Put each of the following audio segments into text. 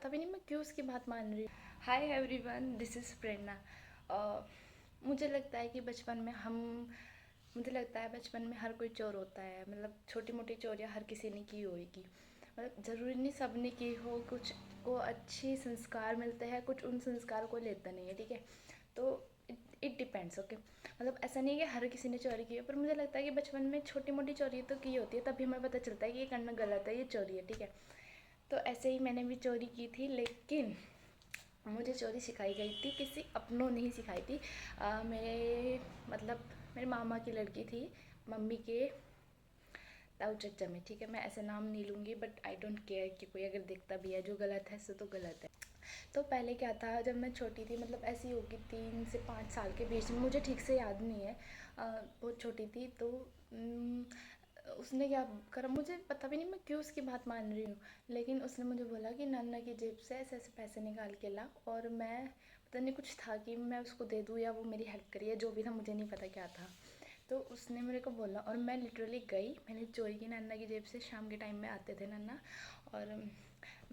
पता भी नहीं मैं क्यों उसकी बात मान रही हूँ। हाय एवरीवन, दिस इज़ प्रेरणा। मुझे लगता है कि मुझे लगता है बचपन में हर कोई चोर होता है। मतलब छोटी मोटी चोरियाँ हर किसी ने की होगी। मतलब ज़रूरी नहीं सब ने की हो। कुछ को अच्छी संस्कार मिलते हैं, कुछ उन संस्कार को लेता नहीं है, ठीक है। तो इट डिपेंड्स, ओके। मतलब ऐसा नहीं है कि हर किसी ने चोरी की है, पर मुझे लगता है कि बचपन में छोटी मोटी चोरी तो की होती है, तभी हमें पता चलता है कि ये करना गलत है, ये चोरी है, ठीक है। तो ऐसे ही मैंने भी चोरी की थी, लेकिन मुझे चोरी सिखाई गई थी, किसी अपनों ने ही सिखाई थी। मेरे मामा की लड़की थी, मम्मी के ताऊ चचा में, ठीक है। मैं ऐसे नाम नहीं लूँगी, बट आई डोंट केयर कि कोई अगर देखता भी है, जो गलत है सो तो गलत है। तो पहले क्या था, जब मैं छोटी थी, मतलब ऐसी होगी 3 से 5 साल के बीच में, मुझे ठीक से याद नहीं है। बहुत छोटी थी तो उसने क्या करा, मुझे पता भी नहीं मैं क्यों उसकी बात मान रही हूँ, लेकिन उसने मुझे बोला कि नाना की जेब से ऐसे ऐसे पैसे निकाल के ला। और मैं पता नहीं कुछ था कि मैं उसको दे दूँ या वो मेरी हेल्प करी, या जो भी था, मुझे नहीं पता क्या था। तो उसने मेरे को बोला और मैं लिटरली गई, मैंने चोरी की नाना की जेब से। शाम के टाइम में आते थे नाना, और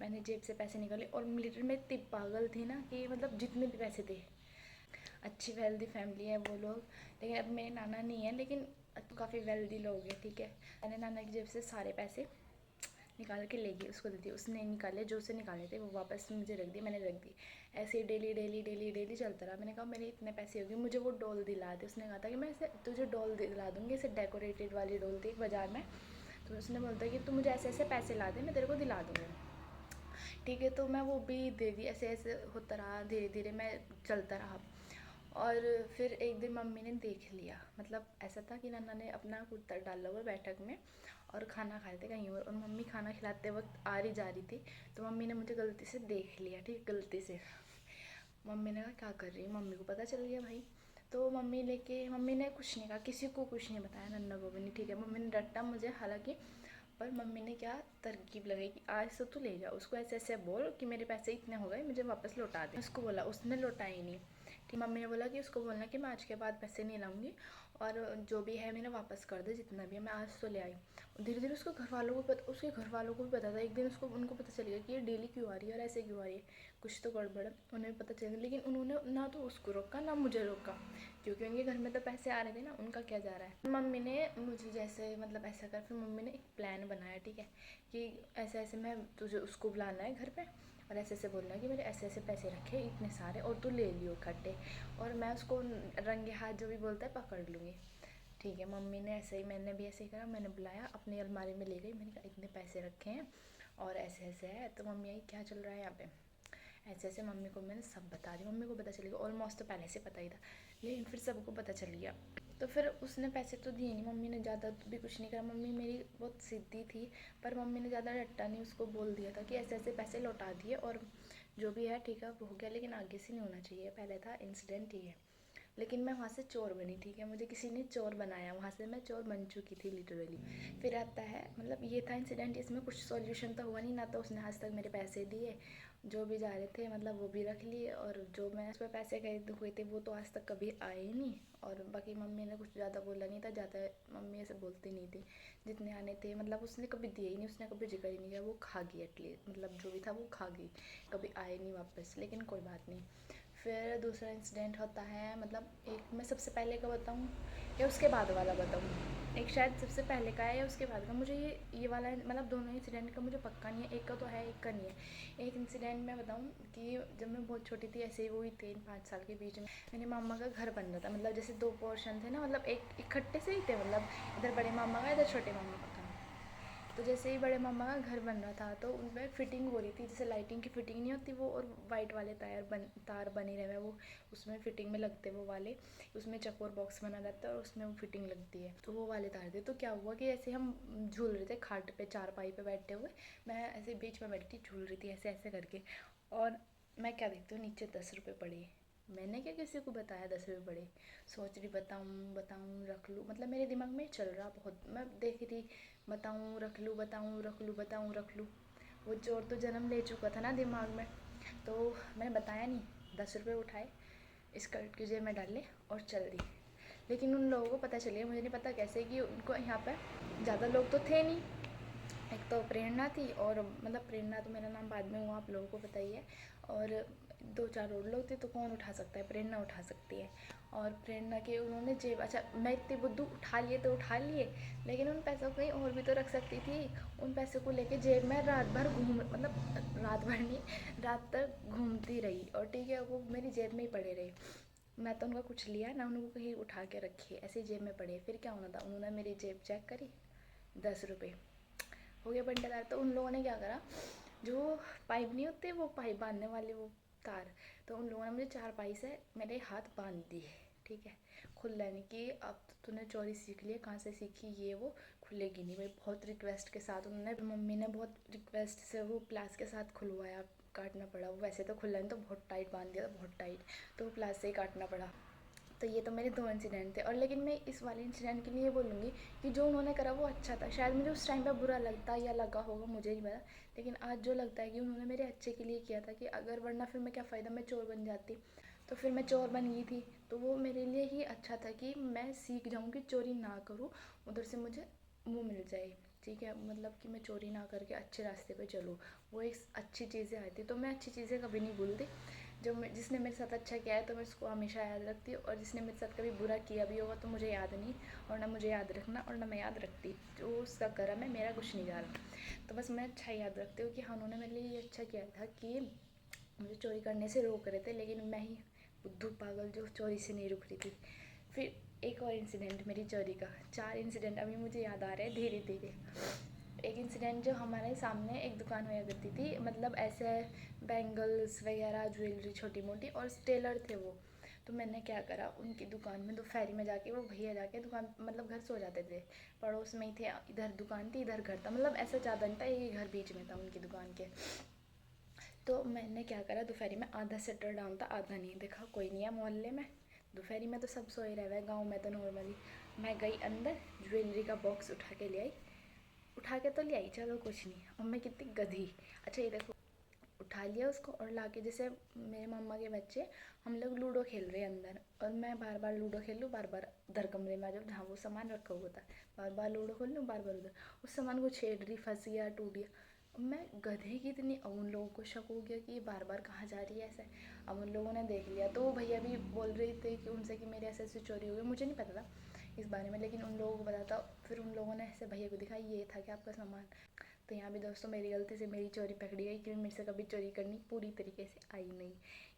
मैंने जेब से पैसे निकाले। और लिटरली मैं इतनी पागल थी ना कि मतलब जितने भी पैसे थे, अच्छी वेल्दी फैमिली है वो लोग, लेकिन अब मेरे नाना नहीं है, लेकिन काफ़ी वेल्दी लोग हैं, ठीक है। मैंने नाना की जेब से सारे पैसे निकाल के ले गई, उसको दे दिए। उसने निकाले, जो उसे निकाले थे वो वापस मुझे रख दिए, मैंने रख दी। ऐसे ही डेली डेली डेली डेली चलता रहा। मैंने कहा मेरे इतने पैसे हो गए, मुझे वो डॉल दिला दे। उसने कहा था कि मैं इसे तुझे डॉल दिला दूँगी, इसे डेकोरेटेड वाली डॉल थी बाज़ार में। तो उसने बोलता कि तू मुझे ऐसे ऐसे पैसे ला दे, मैं तेरे को दिला दूँगी, ठीक है। तो मैं वो भी दे दी। ऐसे ऐसे होता रहा, धीरे धीरे मैं चलता रहा। और फिर एक दिन मम्मी ने देख लिया। मतलब ऐसा था कि नाना ने अपना कुर्ता डाला हुआ बैठक में और खाना खाए थे कहीं और मम्मी खाना खिलाते वक्त आ रही जा रही थी। तो मम्मी ने मुझे गलती से देख लिया, ठीक, गलती से। मम्मी ने कहा क्या कर रही है, मम्मी को पता चल गया भाई। तो मम्मी ने कुछ नहीं कहा, किसी को कुछ नहीं बताया, नन्ना को भी नहीं, ठीक है। मम्मी ने डांटा मुझे हालांकि, पर मम्मी ने क्या तरकीब लगाई कि आज से तू ले जा, उसको ऐसे ऐसे बोल कि मेरे पैसे इतने हो गए, मुझे वापस लौटा दे। उसको बोला, उसने लौटाई ही नहीं, ठीक। मम्मी ने बोला कि उसको बोलना कि मैं आज के बाद पैसे नहीं लाऊंगी, और जो भी है मेरा वापस कर दे, जितना भी है। मैं आज तो ले आई। धीरे धीरे उसके घर वालों को भी पता था। एक दिन उनको पता चल गया कि ये डेली क्यों आ रही है और ऐसे क्यों आ रही है, कुछ तो गड़बड़ है। उन्हें भी पता चल गया, लेकिन उन्होंने ना तो उसको रोका ना मुझे रोका, क्योंकि उनके घर में तो पैसे आ रहे थे ना, उनका क्या जा रहा है। मम्मी ने मुझे जैसे मतलब ऐसा कर, फिर मम्मी ने एक प्लान बनाया, ठीक है, कि ऐसे ऐसे मैं तुझे उसको बुलाना है घर पे, और ऐसे ऐसे बोलना है कि मेरे ऐसे ऐसे पैसे रखे इतने सारे, और तू ले लियो इकट्ठे, और मैं उसको रंगे हाथ जो भी बोलता है पकड़ लूँगी, ठीक है। मम्मी ने ऐसे ही, मैंने भी ऐसे ही करा। मैंने बुलाया, अपनी अलमारी में ले गई, मैंने कहा इतने पैसे रखे हैं और ऐसे ऐसे है। तो मम्मी आई, क्या चल रहा है यहाँ पे, ऐसे ऐसे मम्मी को मैंने सब बता दी। मम्मी को पता चल गया, ऑलमोस्ट तो पहले से पता ही था, लेकिन फिर सबको पता चल गया। तो फिर उसने पैसे तो दिए नहीं, मम्मी ने ज़्यादा भी कुछ नहीं करा। मम्मी मेरी बहुत सीधी थी, पर मम्मी ने ज़्यादा डटा नहीं, उसको बोल दिया था कि ऐसे ऐसे पैसे लौटा दिए, और जो भी है ठीक है वो हो गया, लेकिन आगे से नहीं होना चाहिए, पहले था इंसिडेंट ही है। लेकिन मैं वहाँ से चोर बनी, ठीक है, मुझे किसी ने चोर बनाया, वहाँ से मैं चोर बन चुकी थी लिटरली। फिर आता है, मतलब ये था इंसिडेंट, इसमें कुछ सॉल्यूशन तो हुआ नहीं ना, तो उसने आज तक मेरे पैसे दिए, जो भी जा रहे थे मतलब वो भी रख लिए, और जो मैं उस पर पैसे खरीद हुए थे वो तो आज तक कभी आए ही नहीं। और बाकी मम्मी ने कुछ ज़्यादा बोला नहीं था, ज़्यादा मम्मी ऐसे बोलती नहीं थी। जितने आने थे मतलब उसने कभी दिए ही नहीं, उसने कभी जिक्र ही नहीं किया, वो खा गई एटलीस्ट, मतलब जो भी था वो खा गई, कभी आए नहीं वापस, लेकिन कोई बात नहीं। फिर दूसरा इंसिडेंट होता है, मतलब एक मैं सबसे पहले का बताऊँ या उसके बाद वाला बताऊँ, एक शायद सबसे पहले का है या उसके बाद का, मुझे ये वाला मतलब दोनों इंसिडेंट का मुझे पक्का नहीं है, एक का तो है एक का नहीं है। एक इंसिडेंट मैं बताऊँ कि जब मैं बहुत छोटी थी, ऐसे ही वही 3-5 साल के बीच में, मेरे मामा का घर बन रहा था। मतलब जैसे 2 पोर्शन थे ना, मतलब एक इकट्ठे से ही थे, मतलब इधर बड़े मामा का, इधर छोटे मामा का। तो जैसे ही बड़े मामा का घर बन रहा था, तो उनमें फिटिंग हो रही थी, जैसे लाइटिंग की फिटिंग नहीं होती वो, और वाइट वाले तार बने रहे वो, उसमें फिटिंग में लगते वो वाले, उसमें चकोर बॉक्स बना रहता है और उसमें वो फिटिंग लगती है, तो वो वाले तार थे। तो क्या हुआ कि ऐसे हम झूल रहे थे खाट पे, चारपाई पे बैठे हुए, मैं ऐसे बीच में बैठी थी, झूल रही थी ऐसे ऐसे करके, और मैं क्या देखती हूँ, नीचे 10 रुपये पड़े। मैंने क्या किसी को बताया 10 रुपये पड़े, सोच रही बताऊँ बताऊँ रख लूँ, मतलब मेरे दिमाग में चल रहा बहुत, मैं देख रही बताऊँ रख लूँ, बताऊँ रख लूँ, बताऊँ रख लूँ। वो चोर तो जन्म ले चुका था ना दिमाग में, तो मैंने बताया नहीं। 10 रुपये उठाए, स्कर्ट की जेब में डाले और चल दी। लेकिन उन लोगों को पता चल गया, मुझे नहीं पता कैसे, कि उनको यहाँ पे ज़्यादा लोग तो थे नहीं, एक तो प्रेरणा थी, और मतलब प्रेरणा तो मेरा नाम बाद में हुआ, आप लोगों को पता ही है, और 2-4 और लोग थे, तो कौन उठा सकता है, प्रेरणा उठा सकती है। और प्रेरणा के उन्होंने जेब, अच्छा मैं इतनी बुद्धू, उठा लिए तो उठा लिए, लेकिन उन पैसों को कहीं और भी तो रख सकती थी। उन पैसों को लेके जेब में रात भर घूम, मतलब रात भर नहीं, रात तक घूमती रही, और ठीक है वो मेरी जेब में ही पड़े रहे। मैं तो उनका कुछ लिया ना, उनको कहीं उठा के रखी, ऐसे ही जेब में पड़े। फिर क्या होना था, उन्होंने मेरी जेब चेक करी, 10 रुपये हो गया बंटेदार। तो उन लोगों ने क्या करा, जो पाइप नहीं होते वो पाइप बांधने वाले वो तार, तो उन लोगों ने मुझे 4 पाई से मेरे हाथ बांध दिए, ठीक है। खुलने की, अब तो तूने चोरी सीख ली है, कहाँ से सीखी, ये वो, खुलेगी नहीं भाई। बहुत रिक्वेस्ट के साथ उन्होंने, मम्मी ने बहुत रिक्वेस्ट से वो प्लास के साथ खुलवाया, काटना पड़ा। वो वैसे तो खुला नहीं, तो बहुत टाइट बांध दिया था, बहुत टाइट, तो वो प्लास से ही काटना पड़ा। तो ये तो मेरे 2 इंसिडेंट थे। और लेकिन मैं इस वाले इंसिडेंट के लिए ये बोलूँगी कि जो उन्होंने करा वो अच्छा था। शायद मुझे उस टाइम पे बुरा लगता या लगा होगा, मुझे नहीं पता, लेकिन आज जो लगता है कि उन्होंने मेरे अच्छे के लिए किया था, कि अगर वरना फिर मैं क्या फ़ायदा, मैं चोर बन जाती। तो फिर मैं चोर बन गई थी, तो वो मेरे लिए ही अच्छा था कि मैं सीख जाऊँ कि चोरी ना करूँ, उधर से मुझे वो मिल जाए, ठीक है, मतलब कि मैं चोरी ना करके अच्छे रास्ते पे चलूँ। वो एक अच्छी चीज़ें आई थी, तो मैं अच्छी चीज़ें कभी नहीं भूलती। जो जिसने मेरे साथ अच्छा किया है तो मैं उसको हमेशा याद रखती हूँ, और जिसने मेरे साथ कभी बुरा किया भी होगा तो मुझे याद नहीं, और ना मुझे याद रखना, और ना मैं याद रखती। जो उसका कर्म है, मेरा कुछ नहीं जा रहा। तो बस मैं अच्छा याद रखती हूँ कि हाँ उन्होंने मेरे लिए ये अच्छा किया था कि मुझे चोरी करने से रोक रहे थे, लेकिन मैं ही बुद्धू पागल जो चोरी से नहीं रुक रही थी। फिर एक और इंसिडेंट मेरी चोरी का, 4 इंसिडेंट अभी मुझे याद आ रहे हैं धीरे धीरे। एक इंसिडेंट, जो हमारे सामने एक दुकान हुआ करती थी, मतलब ऐसे बैंगल्स वगैरह, ज्वेलरी छोटी मोटी, और टेलर थे वो। तो मैंने क्या करा, उनकी दुकान में दोपहरी में जाके, वो भैया जाके दुकान, मतलब घर सो जाते थे, पड़ोस में ही थे, इधर दुकान थी इधर घर था, मतलब ऐसा ज़्यादा नहीं था, एक घर बीच में था उनकी दुकान के। तो मैंने क्या करा, दोपहरी में आधा शटर डाउन था, आधा नहीं, देखा कोई नहीं है मोहल्ले में, दोपहरी में तो सब सोए रहे हुए, गाँव में तो नॉर्मली। मैं गई अंदर, ज्वेलरी का बॉक्स उठा के ले आई, उठा के तो ले आई, चलो कुछ नहीं, और मैं कितनी गधी। अच्छा ये देखो, उठा लिया उसको, और लाके, जैसे मेरे मम्मा के बच्चे, हम लोग लूडो खेल रहे हैं अंदर, और मैं बार बार लूडो खेल लूँ, बार बार उधर कमरे में आ जाऊँ जहाँ वो सामान रखा हुआ था, बार बार लूडो खोल लूँ, बार बार उधर उस सामान को छेड़ रही, फंस गया, टूट गया। मैं गधे की इतनी, अब उन लोगों को शक हो गया कि ये बार बार कहाँ जा रही है ऐसे। अब उन लोगों ने देख लिया, तो वो भैया भी बोल रहे थे कि उनसे कि मेरे ऐसे ऐसे चोरी हो गई, मुझे नहीं पता था इस बारे में, लेकिन उन लोगों को पता था। फिर उन लोगों ने ऐसे भैया को दिखाया, ये था कि आपका सामान। तो यहाँ भी दोस्तों मेरी गलती से मेरी चोरी पकड़ी गई, क्योंकि मेरे से कभी चोरी करनी पूरी तरीके से आई नहीं।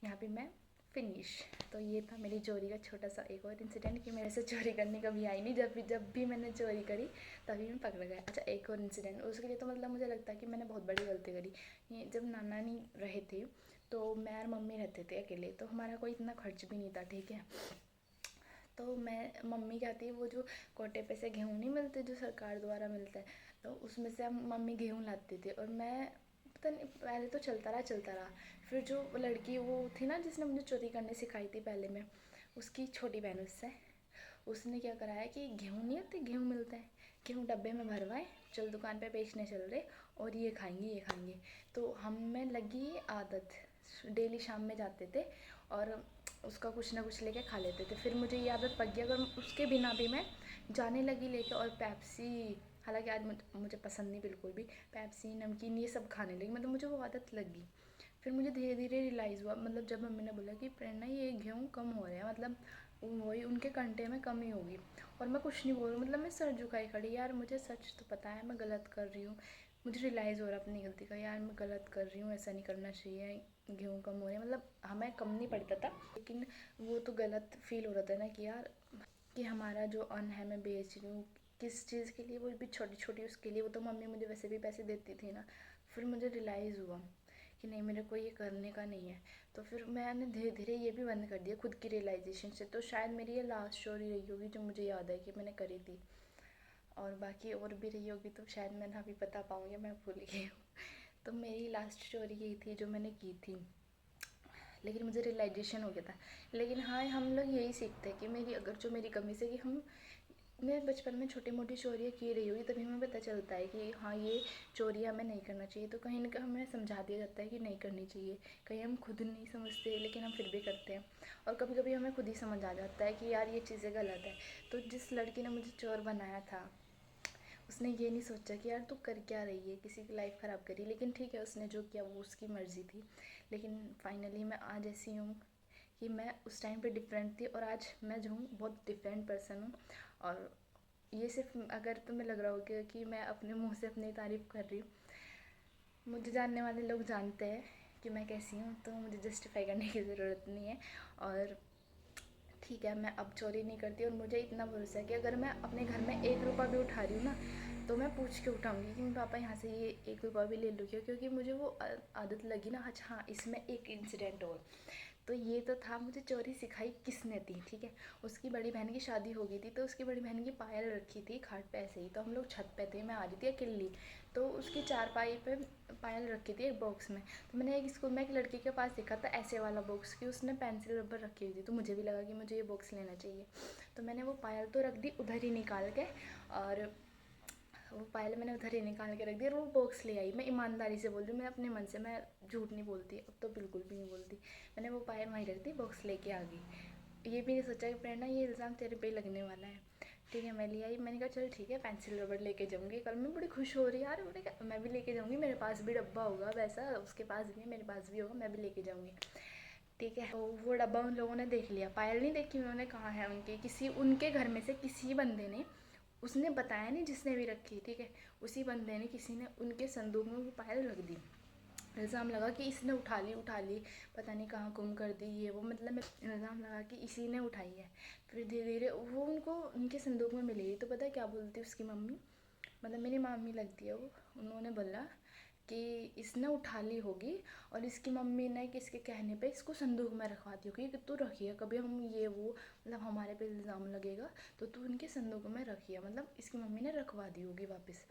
यहाँ पे मैं फिनिश। तो ये था मेरी चोरी का छोटा सा एक और इंसिडेंट, कि मेरे से चोरी करने कभी आई नहीं, जब भी मैंने चोरी करी तभी मैं पकड़ गया। अच्छा एक और इंसिडेंट, उसके लिए तो मतलब मुझे लगता है कि मैंने बहुत बड़ी गलती करी। ये जब नाना नहीं रहे थे, तो मैं और मम्मी रहते थे अकेले, तो हमारा कोई इतना खर्च भी नहीं था, ठीक है। तो मैं, मम्मी क्या थी, वो जो कोटे पे से गेहूँ नहीं मिलते जो सरकार द्वारा मिलता है, तो उसमें से हम मम्मी गेहूँ लाती थी, और मैं पता नहीं, पहले तो चलता रहा। फिर जो लड़की वो थी ना जिसने मुझे चोरी करने सिखाई थी पहले में, उसकी छोटी बहन, उसने क्या कराया कि गेहूँ नहीं होते, गेहूँ मिलते हैं, गेहूँ डब्बे में भरवाए, चल दुकान पे बेचने चल रहे, और ये खाएंगे ये खाएंगे। तो हमें लगी आदत, डेली शाम में जाते थे, और उसका कुछ ना कुछ लेके खा लेते थे। फिर मुझे ये आदत पक गई, अगर उसके बिना भी मैं जाने लगी लेके, और पेप्सी, हालांकि आज मुझे पसंद नहीं बिल्कुल भी, पेप्सी नमकीन ये सब खाने लगी, मतलब मुझे वो आदत लगी। फिर मुझे धीरे धीरे रियलाइज़ हुआ, मतलब जब मम्मी ने बोला कि प्रेरणा ये गेहूँ कम हो रहे हैं, मतलब वही उनके कंटे में कमी होगी, और मैं कुछ नहीं बोल रही, मतलब मैं सर झुकाई खड़ी, यार मुझे सच तो पता है मैं गलत कर रही हूँ, मुझे रियलाइज़ हो रहा है अपनी गलती का, यार मैं गलत कर रही हूँ, ऐसा नहीं करना चाहिए, गेहूँ कम हो रहे हैं, मतलब हमें कम नहीं पड़ता था, लेकिन वो तो गलत फील हो रहा था ना कि यार, कि हमारा जो अन्न है मैं बेच रही हूँ, किस चीज़ के लिए, वो भी छोटी छोटी उसके लिए, वो तो मम्मी मुझे वैसे भी पैसे देती थी ना। फिर मुझे रियलाइज़ हुआ कि नहीं, मेरे को ये करने का नहीं है। तो फिर मैंने धीरे धीरे ये भी बंद कर दिया खुद की रियलाइजेशन से। तो शायद मेरी ये लास्ट स्टोरी रही होगी जो मुझे याद है कि मैंने करी थी, और बाकी और भी रही होगी तो शायद मैं ना भी बता पाऊँगी, मैं भूल गई हूँ। तो मेरी लास्ट स्टोरी यही थी जो मैंने की थी, लेकिन मुझे रियलाइजेशन हो गया था। लेकिन हाँ, हम लोग यही सीखते हैं कि मेरी कमी से, कि हम, मैं बचपन में छोटी मोटी चोरियाँ की रही होगी, तभी हमें पता चलता है कि हाँ ये चोरी हमें नहीं करना चाहिए, तो कहीं ना कहीं हमें समझा दिया जाता है कि नहीं करनी चाहिए। कहीं हम खुद नहीं समझते लेकिन हम फिर भी करते हैं, और कभी कभी हमें खुद ही समझ आ जाता है कि यार ये चीज़ें गलत है। तो जिस लड़की ने मुझे चोर बनाया था, उसने ये नहीं सोचा कि यार तू कर क्या रही है, किसी की लाइफ ख़राब करी। लेकिन ठीक है, उसने जो किया वो उसकी मर्ज़ी थी। लेकिन फाइनली मैं आज ऐसी हूँ कि मैं उस टाइम पे डिफरेंट थी और आज मैं जो हूँ बहुत डिफरेंट पर्सन हूँ। और ये सिर्फ अगर तुम्हें लग रहा होगा कि मैं अपने मुंह से अपनी तारीफ़ कर रही हूँ, मुझे जानने वाले लोग जानते हैं कि मैं कैसी हूँ, तो मुझे जस्टिफाई करने की ज़रूरत नहीं है। और ठीक है, मैं अब चोरी नहीं करती और मुझे इतना भरोसा है कि अगर मैं अपने घर में 1 रुपया भी उठा रही हूँ ना, तो मैं पूछ के उठाऊँगी कि पापा यहाँ से ये 1 रुपया भी ले लो क्या, क्योंकि मुझे वो आदत लगी ना। अच्छा हाँ, इसमें एक इंसिडेंट और, तो ये तो था, मुझे चोरी सिखाई किसने थी, ठीक है। उसकी बड़ी बहन की शादी हो गई थी, तो उसकी बड़ी बहन की पायल रखी थी खाट पे ऐसे ही, तो हम लोग छत पे थे, मैं आ रही थी अकेली, तो उसकी चारपाई पे पायल रखी थी एक बॉक्स में। तो मैंने एक स्कूल में एक लड़की के पास देखा था ऐसे वाला बॉक्स, कि उसने पेंसिल रबर रखी हुई थी, तो मुझे भी लगा कि मुझे ये बॉक्स लेना चाहिए। तो मैंने वो पायल तो रख दी उधर ही निकाल के, और वो पायल मैंने उधर ही निकाल के रख दिया और वो बॉक्स ले आई। मैं ईमानदारी से बोल रही हूँ, मैं अपने मन से, मैं झूठ नहीं बोलती, अब तो बिल्कुल भी नहीं बोलती। मैंने वो पायल वहीं रख दी, बॉक्स लेके आ गई। ये भी नहीं सोचा कि प्रेरणा ये इल्ज़ाम तेरे पे ही लगने वाला है। ठीक है, मैं ले आई, मैंने कहा चल ठीक है, पेंसिल रबड़ लेके जाऊँगी कल। मैं बड़ी खुश हो रही यार, मैंने कहा मैं भी लेके जाऊँगी, मेरे पास भी डब्बा होगा वैसा, उसके पास भी है, मेरे पास भी होगा, मैं भी लेके जाऊँगी। ठीक है, तो वो डब्बा उन लोगों ने देख लिया, पायल नहीं देखी उन्होंने, कहाँ है उनके, किसी उनके घर में से किसी बंदे ने, उसने बताया नहीं जिसने भी रखी, ठीक है, उसी बंदे ने, किसी ने उनके संदूक में वो पायल रख दी। इल्ज़ाम लगा कि इसने उठा ली, पता नहीं कहाँ गुम कर दी, ये वो, मतलब इल्ज़ाम लगा कि इसी ने उठाई है। फिर धीरे धीरे वो उनको उनके संदूक में मिलेगी, तो पता है क्या बोलती उसकी मम्मी, मतलब मेरी मामी लगती है वो, उन्होंने बोला कि इसने उठा ली होगी और इसकी मम्मी ने किसके कहने पे इसको संदूक में रखवा दी होगी कि तू रखिए, कभी हम ये वो, मतलब हमारे पे इल्ज़ाम लगेगा तो तू इनके संदूक में रखिए, मतलब इसकी मम्मी ने रखवा दी होगी वापस।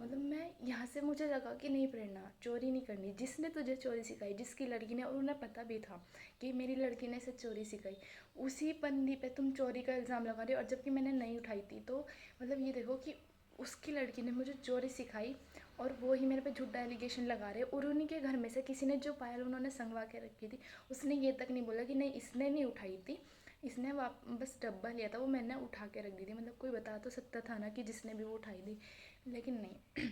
मतलब मैं यहाँ से मुझे लगा कि नहीं प्रेरणा, चोरी नहीं करनी। जिसने तुझे चोरी सिखाई, जिसकी लड़की ने, और उन्हें पता भी था कि मेरी लड़की ने इसे चोरी सिखाई, उसी बंदी पे तुम चोरी का इल्ज़ाम लगा रहे हो, और जबकि मैंने नहीं उठाई थी। तो मतलब ये देखो कि उसकी लड़की ने मुझे चोरी सिखाई और वो ही मेरे पे झूठा एलिगेशन लगा रहे। और उन्हीं के घर में से किसी ने, जो पायल उन्होंने संगवा के रखी थी, उसने ये तक नहीं बोला कि नहीं इसने नहीं उठाई थी, इसने बस डब्बा लिया था, वो मैंने उठा के रख दी थी। मतलब कोई बता तो सकता था ना कि जिसने भी वो उठाई थी, लेकिन नहीं।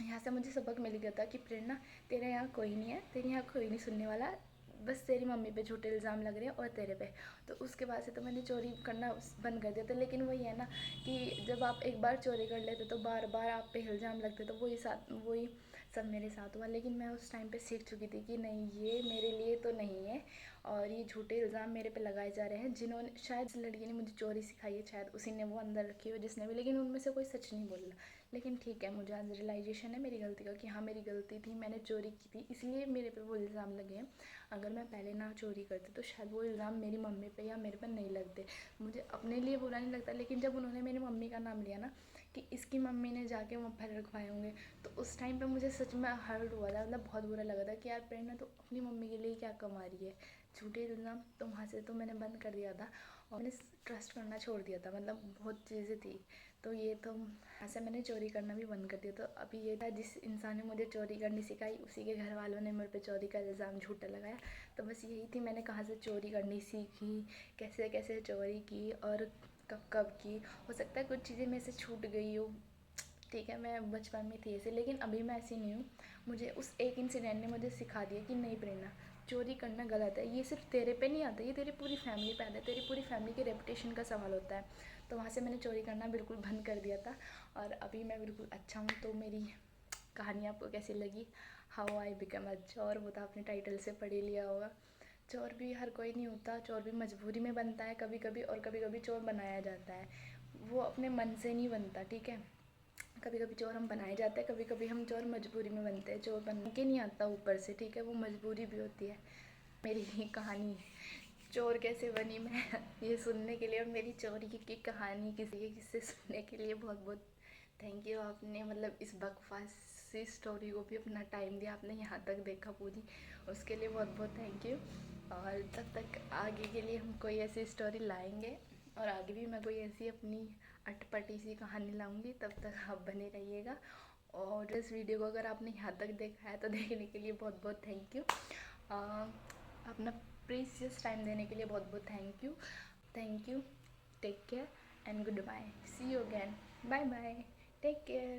यहाँ से मुझे सबक मिल गया था कि प्रेरणा, तेरे यहाँ कोई नहीं है, तेरे यहाँ कोई नहीं सुनने वाला, बस तेरी मम्मी पे झूठे इल्ज़ाम लग रहे हैं और तेरे पे। तो उसके बाद से तो मैंने चोरी करना बंद कर दिया था। लेकिन वही है ना कि जब आप एक बार चोरी कर लेते तो बार बार आप पे इल्ज़ाम लगते, तो वही सब मेरे साथ हुआ। लेकिन मैं उस टाइम पे सीख चुकी थी कि नहीं, ये मेरे लिए तो नहीं है, और ये झूठे इल्ज़ाम मेरे पे लगाए जा रहे हैं। जिन्होंने, शायद जिस लड़की ने मुझे चोरी सिखाई है, शायद उसी ने वो अंदर रखी हो, जिसने भी, लेकिन उनमें से कोई सच नहीं बोल रहा। लेकिन ठीक है, मुझे आज रियलाइजेशन है मेरी गलती का कि हाँ मेरी गलती थी, मैंने चोरी की थी, इसलिए मेरे पे वो इल्ज़ाम लगे हैं। अगर मैं पहले ना चोरी करती तो शायद वो इल्ज़ाम मेरी मम्मी पे या मेरे पे नहीं लगते। मुझे अपने लिए बुरा नहीं लगता, लेकिन जब उन्होंने मेरी मम्मी का नाम लिया ना कि इसकी मम्मी ने जाके वहाँ पर रखवाए होंगे, तो उस टाइम पे मुझे सच में हर्ट हुआ था, मतलब बहुत बुरा लगा था कि यार प्रेरणा तो अपनी मम्मी के लिए क्या कमा रही है। झूठे इल्ज़ाम तो वहाँ से तो मैंने बंद कर दिया था और मैंने ट्रस्ट करना छोड़ दिया था, मतलब बहुत चीज़ें थी। तो ये तो ऐसे मैंने चोरी करना भी बंद कर दिया। तो अभी ये था, जिस इंसान ने मुझे चोरी करनी सिखाई, उसी के घर वालों ने मेरे पे चोरी का इल्ज़ाम झूठा लगाया। तो बस यही थी, मैंने कहाँ से चोरी करनी सीखी, कैसे कैसे चोरी की और कब कब की। हो सकता है कुछ चीज़ें मेरे से छूट गई हो, ठीक है, मैं बचपन में थी ऐसे, लेकिन अभी मैं ऐसी नहीं हूँ। मुझे उस एक इंसिडेंट ने मुझे सिखा दिया कि नहीं प्रेरणा, चोरी करना गलत है। ये सिर्फ तेरे पे नहीं आता, ये तेरी पूरी फैमिली पे आता है, तेरी पूरी फैमिली के रेपुटेशन का सवाल होता है। तो वहाँ से मैंने चोरी करना बिल्कुल बंद कर दिया था और अभी मैं बिल्कुल अच्छा हूँ। तो मेरी कहानी आपको कैसी लगी, हाउ आई बिकम अ चोर, वो तो आपने टाइटल से पढ़ ही लिया होगा। चोर भी हर कोई नहीं होता, चोर भी मजबूरी में बनता है कभी कभी, और कभी कभी चोर बनाया जाता है, वो अपने मन से नहीं बनता, ठीक है। कभी कभी चोर हम बनाए जाते हैं, कभी कभी हम चोर मजबूरी में बनते हैं, चोर बन के नहीं आता ऊपर से, ठीक है, वो मजबूरी भी होती है। मेरी ही कहानी चोर कैसे बनी मैं, ये सुनने के लिए और मेरी चोरी की कहानी किसी के किससे सुनने के लिए बहुत बहुत थैंक यू। आपने मतलब इस बकवास सी स्टोरी को भी अपना टाइम दिया, आपने यहाँ तक देखा पूरी, उसके लिए बहुत बहुत थैंक यू। और तब तक आगे के लिए हम कोई ऐसी स्टोरी लाएंगे, और आगे भी मैं कोई ऐसी अपनी अटपटी सी कहानी लाऊंगी। तब तक आप बने रहिएगा। और इस वीडियो को अगर आपने यहाँ तक देखा है तो देखने के लिए बहुत बहुत थैंक यू। अपना प्रीशियस टाइम देने के लिए बहुत बहुत thank you. Take care and good bye, see you again, bye bye. Take care.